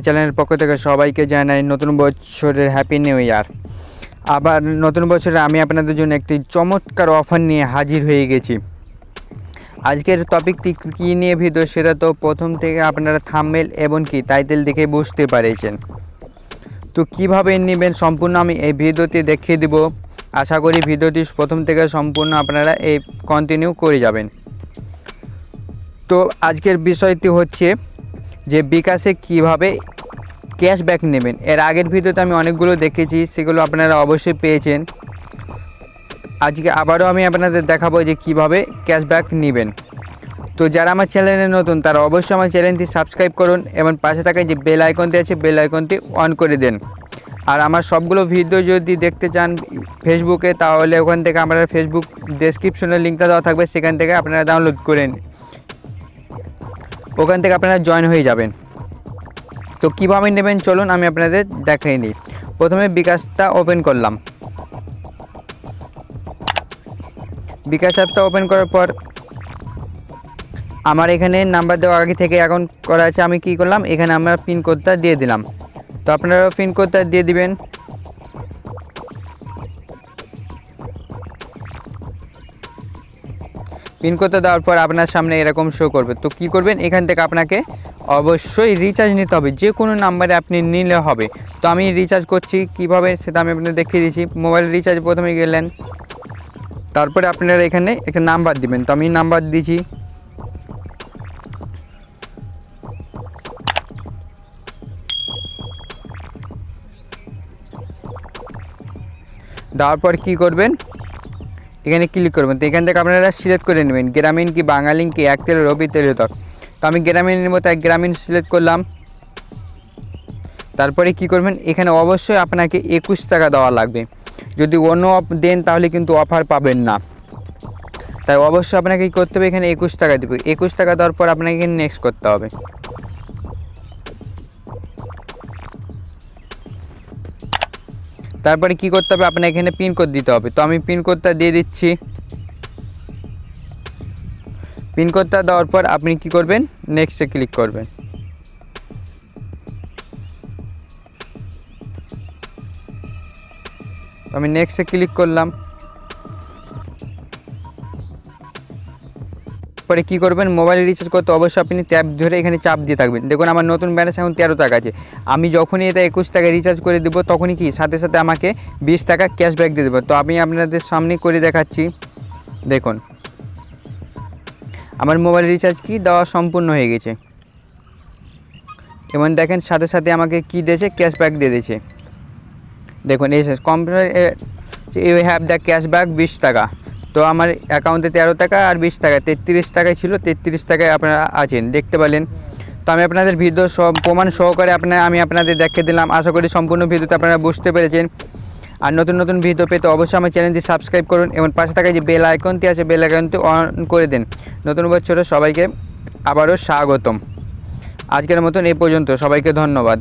চ্যানেলের পক্ষ থেকে সবাইকে জানাই নতুন বছরের হ্যাপি নিউ ইয়ার। আবার নতুন বছরে আমি আপনাদের জন্য একটি চমৎকার অফার নিয়ে হাজির হয়ে গেছি। আজকের টপিকটি কী নিয়ে ভিডিও সেটা তো প্রথম থেকে আপনারা থাম্বনেল এবং কি টাইটেল দেখে বুঝতে পেরেছেন। তো কিভাবে নেবেন সম্পূর্ণ আমি এই ভিডিওতে দেখিয়ে দেব। আশা করি ভিডিওটি প্রথম থেকে সম্পূর্ণ আপনারা এই কন্টিনিউ করে যাবেন। তো আজকের বিষয়টি হচ্ছে যে বিকাশে কিভাবে ক্যাশব্যাক নেবেন। এর আগের ভিডিওতে আমি অনেকগুলো দেখেছি, সেগুলো আপনারা অবশ্যই পেয়েছেন। আজকে আবারও আমি আপনাদের দেখাবো যে কিভাবে ক্যাশব্যাক নেবেন। তো যারা আমার চ্যানেলে নতুন তারা অবশ্যই আমার চ্যানেলটি সাবস্ক্রাইব করুন এবং পাশে থাকা যে বেল আইকনটি আছে বেল আইকনটি অন করে দেন। আর আমার সবগুলো ভিডিও যদি দেখতে চান ফেসবুকে, তাহলে ওখান থেকে আপনারা ফেসবুক ডেসক্রিপশনের লিঙ্কটা দেওয়া থাকবে, সেখান থেকে আপনারা ডাউনলোড করেন, ওখান থেকে আপনারা জয়েন হয়ে যাবেন। তো কীভাবে নেবেন চলুন আমি আপনাদের দেখিয়ে নিই। প্রথমে বিকাশটা ওপেন করলাম। বিকাশ অ্যাপটা ওপেন করার পর আমার এখানে নাম্বার দেওয়া আগে থেকে অ্যাকাউন্ট করা আছে। আমি কি করলাম, এখানে আমরা পিন কোডটা দিয়ে দিলাম। তো আপনারাও পিন কোডটা দিয়ে দিবেন। পিন কোডটা দেওয়ার পর আপনার সামনে এরকম শো করবে। তো কি করবেন, এখান থেকে আপনাকে অবশ্যই রিচার্জ নিতে হবে, যে কোনো নাম্বারে আপনি নিলে হবে। তো আমি রিচার্জ করছি, কিভাবে সেটা আমি আপনাদের দেখিয়ে দিচ্ছি। মোবাইল রিচার্জ প্রথমে গেলেন, তারপরে আপনারা এখানে একটা নাম্বার দিবেন। তো আমি নাম্বার দিয়েছি। দেওয়ার পর কী করবেন, এখানে ক্লিক করবেন। তো এখান থেকে আপনারা সিলেক্ট করে নেবেন গ্রামীণ কি বাঙালি কি এয়ারটেল রবি টেলিটক। তো আমি গ্রামীণের মতো গ্রামীণ সিলেক্ট করলাম। তারপরে কি করবেন, এখানে অবশ্যই আপনাকে 21 টাকা দেওয়া লাগবে। যদি অন্য দেন তাহলে কিন্তু অফার পাবেন না, তাই অবশ্যই আপনাকে কী করতে হবে, এখানে 21 টাকা দেবে। 21 টাকা দেওয়ার পর আপনাকে এখানে নেক্সট করতে হবে। তারপরে কি করতে হবে, আপনাকে এখানে পিন কোড দিতে হবে। তো আমি পিন কোডটা দিয়ে দিচ্ছি। পিন কোডটা দেওয়ার পর আপনি কি করবেন, নেক্সটে ক্লিক করবেন। আমি নেক্সটে ক্লিক করলাম। পরে কী করবেন, মোবাইল রিচার্জ করতে অবশ্যই আপনি ট্যাব ধরে এখানে চাপ দিয়ে থাকবেন। দেখুন আমার নতুন ব্যালেন্স এখন 13 টাকা আছে। আমি যখনই এটা 21 টাকা রিচার্জ করে দেবো, তখনই কি সাথে সাথে আমাকে 20 টাকা ক্যাশব্যাক দিয়ে দেবো। তো আমি আপনাদের সামনে করে দেখাচ্ছি। দেখুন আমার মোবাইল রিচার্জ কি দেওয়া সম্পূর্ণ হয়ে গেছে এবং দেখেন সাথে সাথে আমাকে কি দিয়েছে, ক্যাশব্যাক দিয়ে দিয়েছে। দেখুন এই computer you have the cashback 20 টাকা। তো আমার অ্যাকাউন্টে 13 টাকা আর 20 টাকা 33 টাকায় ছিল, 33 টাকায় আপনারা আছেন, দেখতে পেলেন। তো আমি আপনাদের ভিডিও সব প্রমাণ সহকারে আমি আপনাদের দেখিয়ে দিলাম। আশা করি সম্পূর্ণ ভিডিওতে আপনারা বুঝতে পেরেছেন। আর নতুন নতুন ভিডিও পেতে অবশ্যই আমার চ্যানেলটি সাবস্ক্রাইব করুন এবং পাশে থাকা যে বেল আইকনটি আছে বেল আইকনটি অন করে দিন। নতুন বছরে সবাইকে আবারও স্বাগতম। আজকের মতন এই পর্যন্ত, সবাইকে ধন্যবাদ।